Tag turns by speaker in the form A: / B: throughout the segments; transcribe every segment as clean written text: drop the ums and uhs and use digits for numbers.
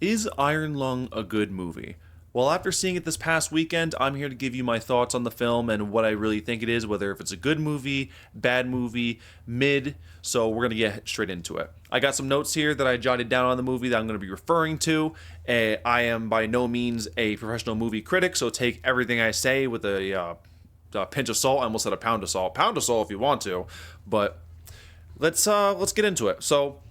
A: Is Iron Lung a good movie? Well, after seeing it this past weekend, I'm here to give you my thoughts on the film and what I really think it is, whether if it's a good movie, bad movie, mid. So we're going to get straight into it. I got some notes here that I jotted down on the movie that I'm going to be referring to. I am by no means a professional movie critic, so take everything I say with a pinch of salt. I almost said a pound of salt if you want to, but let's get into it. So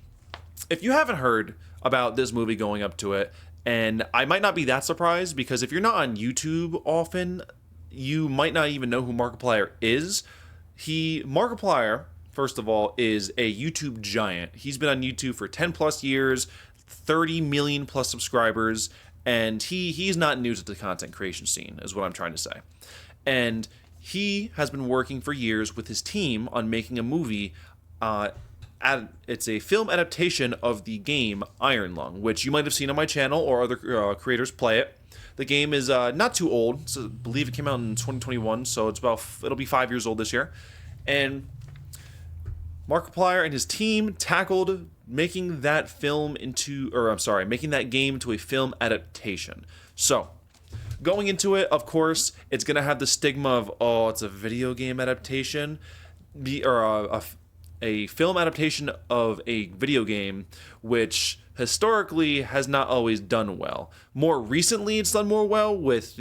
A: if you haven't heard about this movie going up to it, and I might not be that surprised because if you're not on YouTube often, you might not even know who Markiplier is. Markiplier, first of all, is a YouTube giant. He's been on YouTube for 10 plus years, 30 million plus subscribers, and he's not new to the content creation scene, is what I'm trying to say. And he has been working for years with his team on making a movie. It's a film adaptation of the game Iron Lung, which you might have seen on my channel or other creators play it. The game is not too old. So I believe it came out in 2021, so it'll be 5 years old this year. And Markiplier and his team tackled making that making that game into a film adaptation. So going into it, of course, it's gonna have the stigma of, oh, it's a video game adaptation, a film adaptation of a video game, which historically has not always done well. More recently, it's done more well with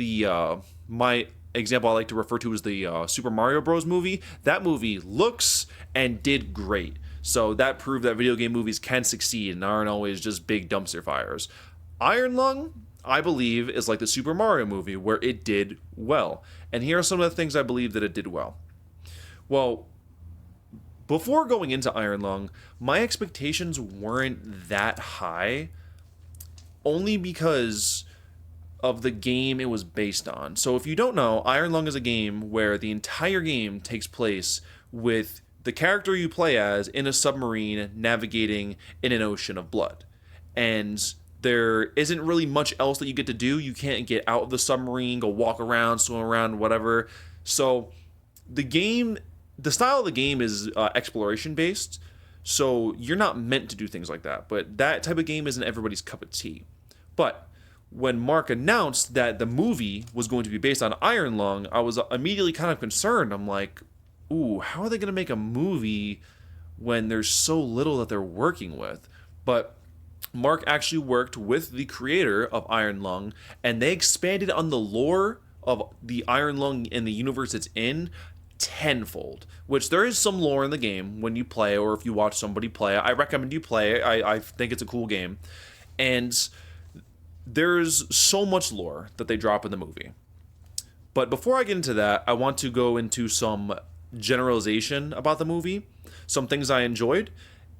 A: my example I like to refer to as the Super Mario Bros. Movie. That movie looks and did great. So that proved that video game movies can succeed and aren't always just big dumpster fires. Iron Lung, I believe, is like the Super Mario movie where it did well. And here are some of the things I believe that it did well. Well, before going into Iron Lung, my expectations weren't that high, only because of the game it was based on. So if you don't know, Iron Lung is a game where the entire game takes place with the character you play as in a submarine navigating in an ocean of blood. And there isn't really much else that you get to do. You can't get out of the submarine, go walk around, swim around, whatever. So the style of the game is exploration based, so you're not meant to do things like that. But that type of game isn't everybody's cup of tea. But when Mark announced that the movie was going to be based on Iron Lung, I was immediately kind of concerned. I'm like, ooh, how are they going to make a movie when there's so little that they're working with? But Mark actually worked with the creator of Iron Lung, and they expanded on the lore of the Iron Lung and the universe it's in tenfold, which there is some lore in the game when you play, or if you watch somebody play. I recommend you play it. I think it's a cool game, and there's so much lore that they drop in the movie. But before I get into that, I want to go into some generalization about the movie, some things I enjoyed,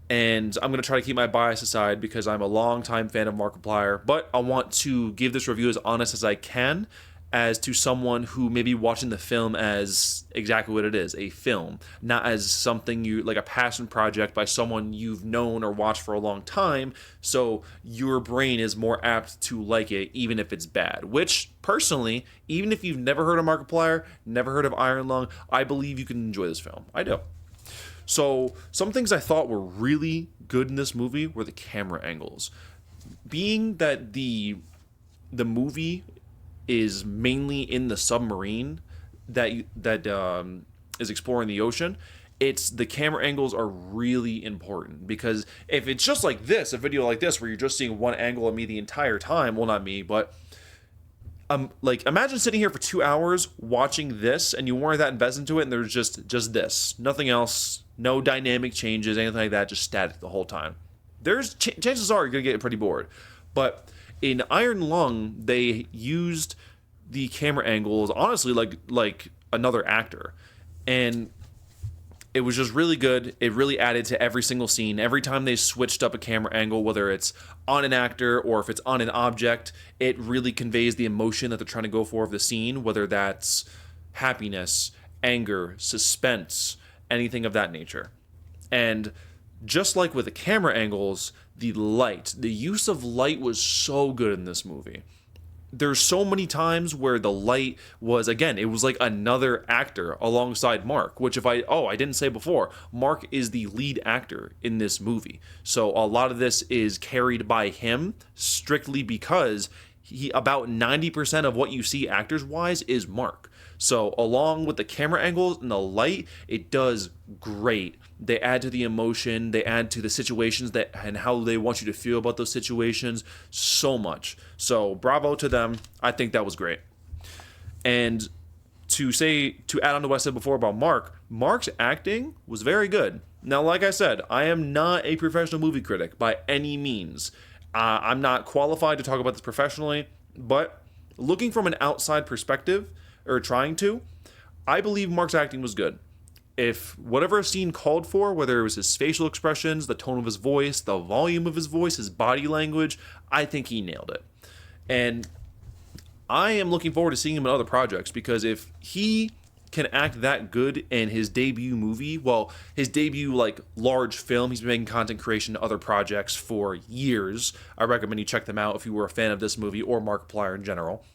A: and I'm going to try to keep my bias aside because I'm a longtime fan of Markiplier, but I want to give this review as honest as I can, as to someone who may be watching the film as exactly what it is, a film, not as something like a passion project by someone you've known or watched for a long time, so your brain is more apt to like it even if it's bad. Which, personally, even if you've never heard of Markiplier, never heard of Iron Lung, I believe you can enjoy this film. I do. So, some things I thought were really good in this movie were the camera angles. Being that the movie is mainly in the submarine that is exploring the ocean, it's the camera angles are really important, because if it's just like this, a video like this where you're just seeing one angle of me the entire time, well, not me, but like, imagine sitting here for 2 hours watching this and you weren't that invested into it, and there's just this, nothing else, no dynamic changes, anything like that, just static the whole time. There's chances are you're gonna get pretty bored. But in Iron Lung, they used the camera angles honestly like another actor, and it was just really good. It really added to every single scene. Every time they switched up a camera angle, whether it's on an actor or if it's on an object, it really conveys the emotion that they're trying to go for of the scene, whether that's happiness, anger, suspense, anything of that nature. And just like with the camera angles, the use of light was so good in this movie. there's so many times where the light was, again, it was like another actor alongside Mark, which I didn't say before, Mark is the lead actor in this movie. So a lot of this is carried by him strictly because about 90% of what you see actors wise is Mark. So along with the camera angles and the light, it does great. They add to the emotion, they add to the situations and how they want you to feel about those situations so much. So bravo to them. I think that was great. And to add on to what I said before about Mark's acting was very good. Now, like I said, I am not a professional movie critic by any means. I'm not qualified to talk about this professionally, but looking from an outside perspective, or trying to, I believe Mark's acting was good. If whatever a scene called for, whether it was his facial expressions, the tone of his voice, the volume of his voice, his body language, I think he nailed it. And I am looking forward to seeing him in other projects, because if he can act that good in his debut movie, well, his debut like large film, he's been making content creation to other projects for years. I recommend you check them out if you were a fan of this movie or Markiplier in general.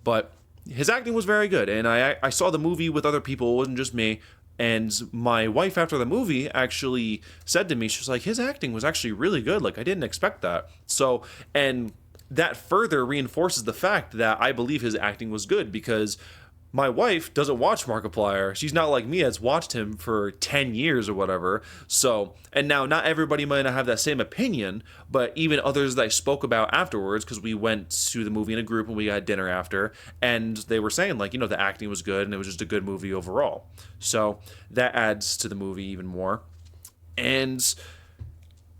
A: But his acting was very good, and I saw the movie with other people. It wasn't just me. And my wife, after the movie, actually said to me, she was like, his acting was actually really good. Like, I didn't expect that. So, and that further reinforces the fact that I believe his acting was good, because my wife doesn't watch Markiplier. She's not like me, has watched him for 10 years or whatever. So, and now not everybody might not have that same opinion, but even others that I spoke about afterwards, because we went to the movie in a group and we got dinner after, and they were saying like, the acting was good and it was just a good movie overall. So that adds to the movie even more. And,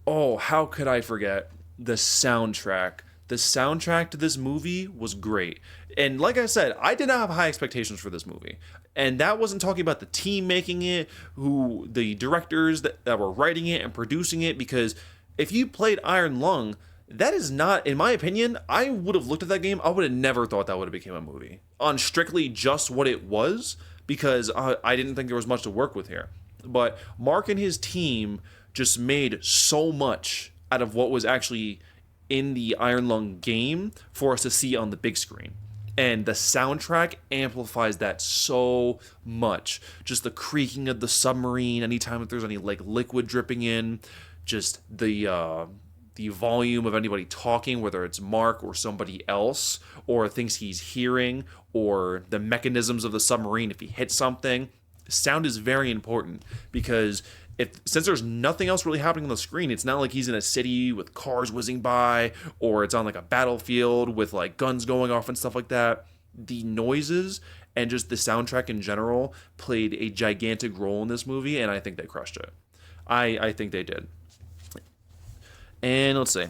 A: oh, how could I forget the soundtrack? The soundtrack to this movie was great. And like I said, I did not have high expectations for this movie. And that wasn't talking about the team making it, the directors that were writing it and producing it, because if you played Iron Lung, that is not, in my opinion, I would have looked at that game, I would have never thought that would have become a movie. On strictly just what it was, because I didn't think there was much to work with here. But Mark and his team just made so much out of what was actually in the Iron Lung game for us to see on the big screen. And the soundtrack amplifies that so much. Just the creaking of the submarine anytime that there's any like liquid dripping in, just the volume of anybody talking, whether it's Mark or somebody else, or things he's hearing, or the mechanisms of the submarine if he hits something. Sound is very important, because since there's nothing else really happening on the screen, it's not like he's in a city with cars whizzing by, or it's on like a battlefield with like guns going off and stuff like that. The noises and just the soundtrack in general played a gigantic role in this movie, and I think they crushed it. I think they did. And let's see.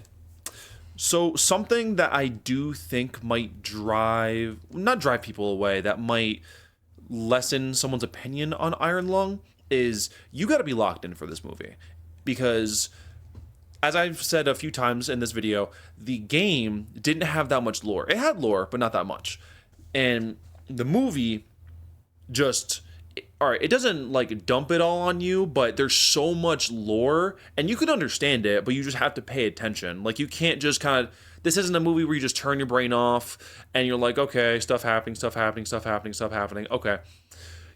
A: So something that I do think might not drive people away, that might lessen someone's opinion on Iron Lung, is you got to be locked in for this movie, because as I've said a few times in this video, the game didn't have that much lore. It had lore, but not that much. And the movie just, all right, it doesn't like dump it all on you, but there's so much lore and you can understand it, but you just have to pay attention. Like, you can't just this isn't a movie where you just turn your brain off and you're like, okay, stuff happening. Okay.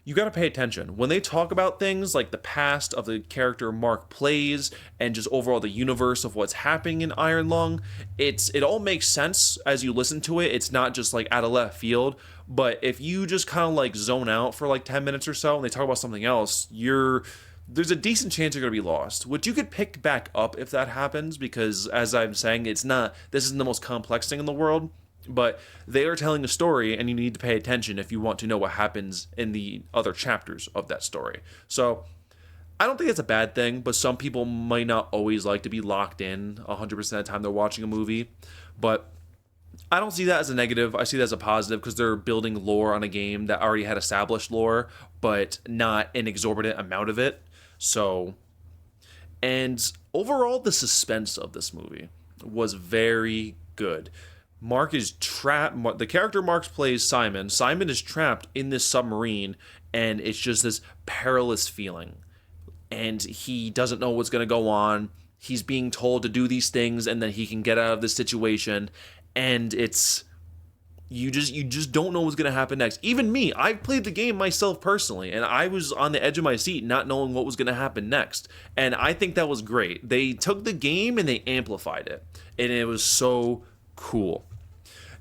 A: You got to pay attention. When they talk about things like the past of the character Mark plays and just overall the universe of what's happening in Iron Lung, it all makes sense as you listen to it. It's not just like out of left field. But if you just kind of like zone out for like 10 minutes or so and they talk about something else, there's a decent chance you're going to be lost, which you could pick back up if that happens, because as I'm saying, this isn't the most complex thing in the world. But they are telling a story, and you need to pay attention if you want to know what happens in the other chapters of that story. So I don't think it's a bad thing, but some people might not always like to be locked in 100% of the time they're watching a movie. But I don't see that as a negative. I see that as a positive, because they're building lore on a game that already had established lore, but not an exorbitant amount of it. So, and overall, the suspense of this movie was very good. Mark is trapped. The character Mark plays, Simon. Simon is trapped in this submarine, and it's just this perilous feeling. And he doesn't know what's going to go on. He's being told to do these things, and then he can get out of this situation. And it's You just don't know what's going to happen next. Even me, I've played the game myself personally, and I was on the edge of my seat not knowing what was going to happen next. And I think that was great. They took the game and they amplified it, and it was so cool.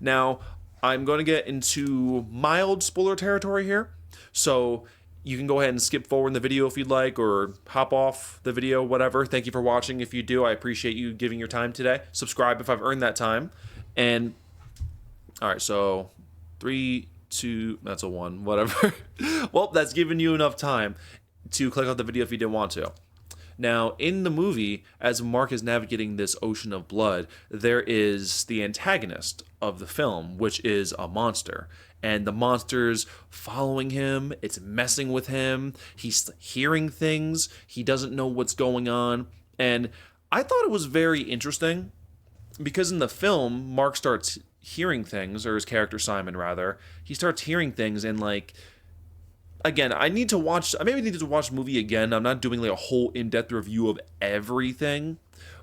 A: Now, I'm going to get into mild spoiler territory here. So you can go ahead and skip forward in the video if you'd like, or hop off the video, whatever. Thank you for watching. If you do, I appreciate you giving your time today. Subscribe if I've earned that time. And all right, so 3, 2, that's a 1, whatever. Well, that's given you enough time to click off the video if you didn't want to. Now, in the movie, as Mark is navigating this ocean of blood, there is the antagonist of the film, which is a monster. And the monster's following him, it's messing with him, he's hearing things, he doesn't know what's going on. And I thought it was very interesting, because in the film, Mark starts hearing things, or his character Simon rather, he starts hearing things, and like, again, I maybe need to watch the movie again. I'm not doing like a whole in-depth review of everything,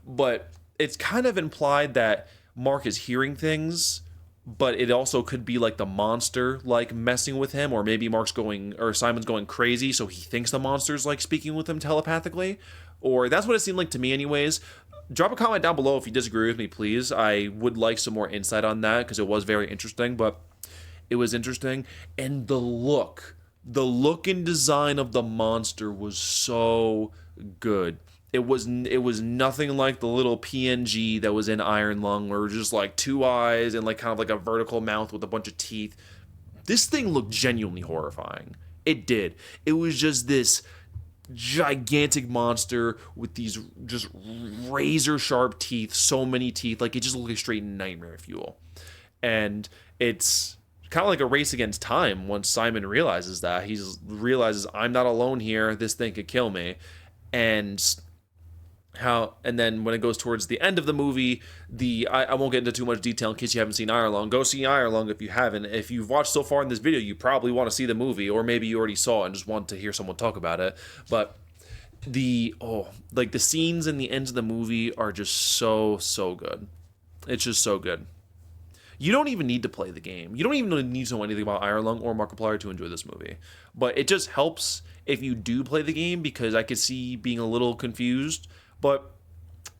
A: but it's kind of implied that Mark is hearing things, but it also could be like the monster like messing with him, or maybe Simon's going crazy, so he thinks the monster's like speaking with him telepathically, or that's what it seemed like to me anyways. Drop a comment down below if you disagree with me, please. I would like some more insight on that, because it was very interesting, but it was interesting. And the look and design of the monster was so good. It was nothing like the little PNG that was in Iron Lung, where it was just like 2 eyes and like kind of like a vertical mouth with a bunch of teeth. This thing looked genuinely horrifying. It did. It was just this gigantic monster with these just razor sharp teeth, so many teeth, like it just looked like straight nightmare fuel. And it's kind of like a race against time. Once Simon realizes that, he realizes, I'm not alone here, this thing could kill me. And then when it goes towards the end of the movie, I won't get into too much detail in case you haven't seen Iron Lung. Go see Iron Lung if you haven't. If you've watched so far in this video, you probably want to see the movie, or maybe you already saw it and just want to hear someone talk about it. But the scenes and the ends of the movie are just so good. It's just so good. You don't even need to play the game. You don't even need to know anything about Iron Lung or Markiplier to enjoy this movie. But it just helps if you do play the game, because I could see being a little confused. But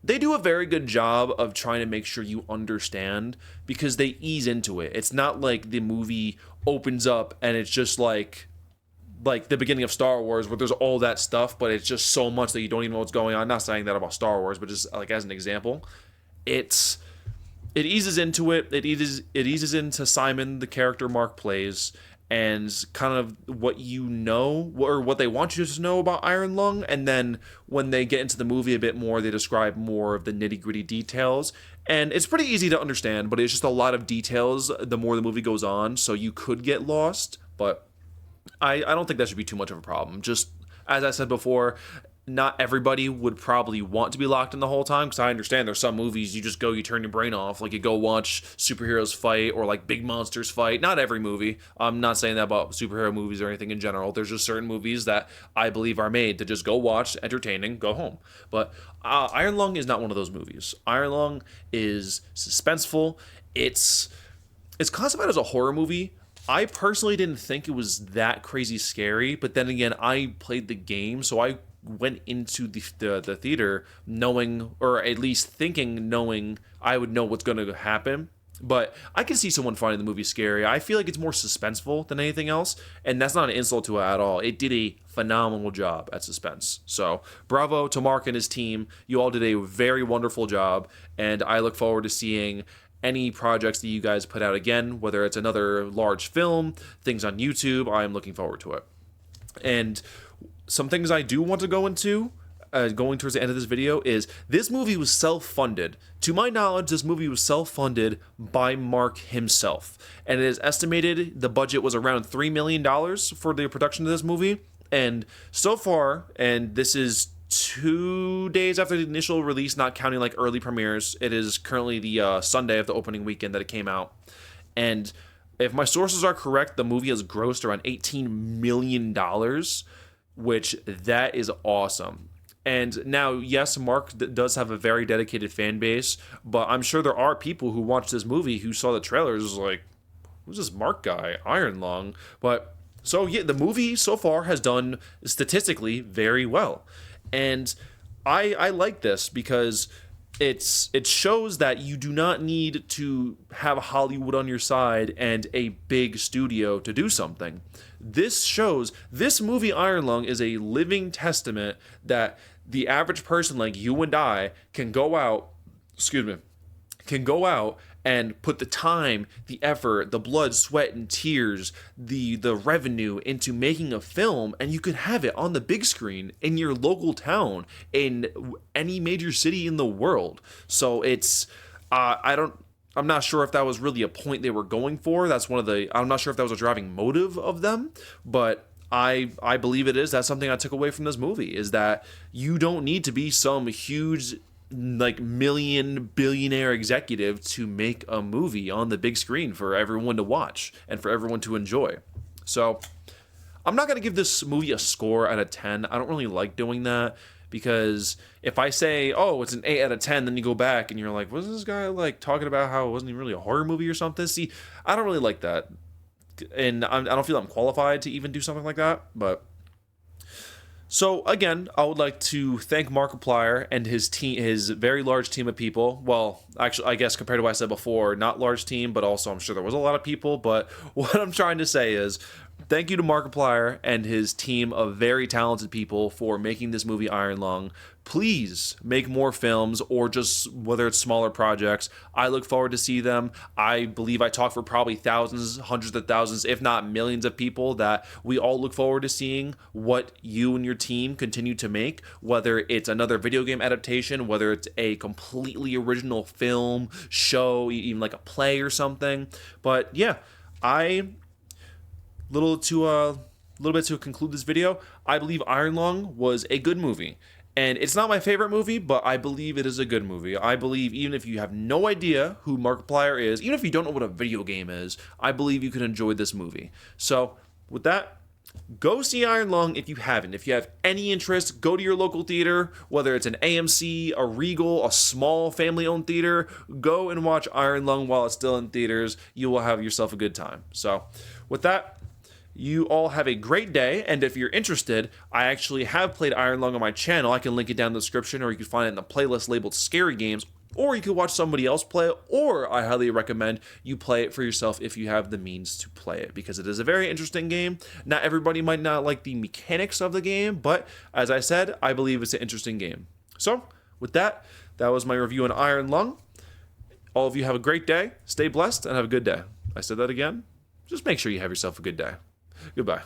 A: they do a very good job of trying to make sure you understand, because they ease into it. It's not like the movie opens up and it's just like the beginning of Star Wars, where there's all that stuff, but it's just so much that you don't even know what's going on. I'm not saying that about Star Wars, but just like as an example, it eases into it. It eases into Simon, the character Mark plays, and kind of what you know, or what they want you to know about Iron Lung. And then when they get into the movie a bit more, they describe more of the nitty-gritty details. And it's pretty easy to understand, but it's just a lot of details the more the movie goes on, so you could get lost. But I don't think that should be too much of a problem. Just, as I said before, not everybody would probably want to be locked in the whole time, because I understand there's some movies you turn your brain off, like you go watch superheroes fight or like big monsters fight. Not every movie. I'm not saying that about superhero movies or anything in general. There's just certain movies that I believe are made to just go watch, entertaining, go home. But Iron Lung is not one of those movies. Iron Lung is suspenseful. It's classified as a horror movie. I personally didn't think it was that crazy scary, but then again, I played the game, so I went into the theater knowing, or at least knowing I would know what's going to happen. But I can see someone finding the movie scary. I feel like it's more suspenseful than anything else, and that's not an insult to it at all. It did a phenomenal job at suspense. So bravo to Mark and his team. You all did a very wonderful job, and I look forward to seeing any projects that you guys put out again, whether it's another large film, things on YouTube. I am looking forward to it. And some things I do want to go into, going towards the end of this video, is this movie was self-funded. To my knowledge, this movie was self-funded by Mark himself. And it is estimated the budget was around $3 million for the production of this movie. And so far, and this is 2 days after the initial release, not counting like early premieres, it is currently the Sunday of the opening weekend that it came out. And if my sources are correct, the movie has grossed around $18 million, which that is awesome. And now, yes, Mark does have a very dedicated fan base, but I'm sure there are people who watched this movie who saw the trailers like, who's this Mark guy? Iron Lung. But so yeah, the movie so far has done statistically very well. And I like this because it shows that you do not need to have Hollywood on your side and a big studio to do something. This movie Iron Lung is a living testament that the average person like you and I can go out, and put the time, the effort, the blood, sweat, and tears, the revenue into making a film, and you could have it on the big screen in your local town, in any major city in the world. So it's, I'm not sure if that was really a point they were going for. I'm not sure if that was a driving motive of them, but I believe it is. That's something I took away from this movie, is that you don't need to be some huge like billionaire executive to make a movie on the big screen for everyone to watch and for everyone to enjoy. So I'm not going to give this movie a score out of 10. I don't really like doing that, because if I say, oh, it's an 8 out of 10, then you go back and you're like, was this guy like talking about how it wasn't even really a horror movie or something? See, I don't really like that. And I don't feel I'm qualified to even do something like that, but so again, I would like to thank Markiplier and his team, his very large team of people. Well, actually, I guess compared to what I said before, not large team, but also I'm sure there was a lot of people. But what I'm trying to say is, thank you to Markiplier and his team of very talented people for making this movie Iron Lung. Please make more films, or just whether it's smaller projects. I look forward to see them. I believe I talk for probably thousands, hundreds of thousands, if not millions of people, that we all look forward to seeing what you and your team continue to make, whether it's another video game adaptation, whether it's a completely original film, show, even like a play or something. But yeah, little bit to conclude this video, I believe Iron Lung was a good movie. And it's not my favorite movie, but I believe it is a good movie. I believe even if you have no idea who Markiplier is, even if you don't know what a video game is, I believe you can enjoy this movie. So with that, go see Iron Lung if you haven't. If you have any interest, go to your local theater, whether it's an AMC, a Regal, a small family-owned theater. Go and watch Iron Lung while it's still in theaters. You will have yourself a good time. So with that, you all have a great day, and if you're interested, I actually have played Iron Lung on my channel. I can link it down in the description, or you can find it in the playlist labeled Scary Games, or you can watch somebody else play it, or I highly recommend you play it for yourself if you have the means to play it, because it is a very interesting game. Not everybody might not like the mechanics of the game, but as I said, I believe it's an interesting game. So, with that, that was my review on Iron Lung. All of you have a great day, stay blessed, and have a good day. I said that again. Just make sure you have yourself a good day. Goodbye.